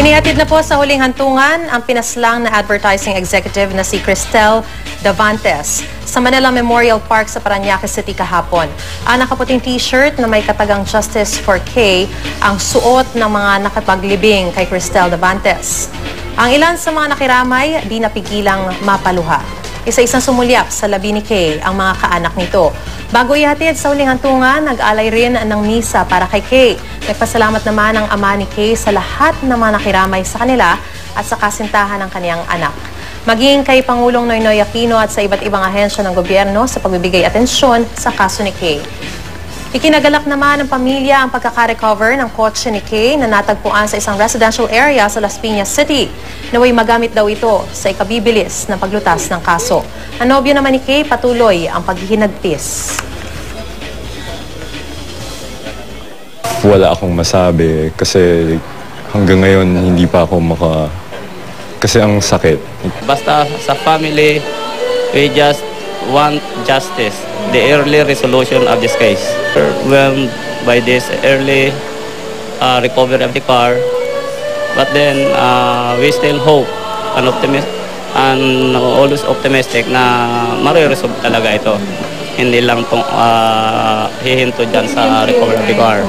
Inihatid na po sa huling hantungan ang pinaslang na advertising executive na si Cristel Davantes sa Manila Memorial Park sa Parañaque City kahapon. Ang nakaputing t-shirt na may katagang Justice for K ang suot ng mga nakapaglibing kay Cristel Davantes. Ang ilan sa mga nakiramay di napigilang mapaluha. Isa-isang sumulyap sa labi ni Kay ang mga kaanak nito. Bago ihatid sa huling hantungan, nag-alay rin ng misa para kay Kay. Nagpasalamat naman ang ama ni Kay sa lahat ng mga nakiramay sa kanila at sa kasintahan ng kaniyang anak. Maging kay Pangulong Noynoy Aquino at sa iba't ibang ahensya ng gobyerno sa pagbibigay atensyon sa kaso ni Kay. Ikinagalak naman ng pamilya ang pagkaka-recover ng kotse ni Kay na natagpuan sa isang residential area sa Las Piñas City. Naway magamit daw ito sa ikabibilis na paglutas ng kaso. Ang nobyo naman ni Kay patuloy ang paghihinagpis. Wala akong masabi kasi hanggang ngayon hindi pa ako kasi ang sakit. Basta sa family, we just want justice, the early resolution of this case. Overwhelmed by this early recovery of the car, but then we still hope and always optimistic na mariresolve talaga ito. Hindi lang pong hihinto dyan sa recovery of the car.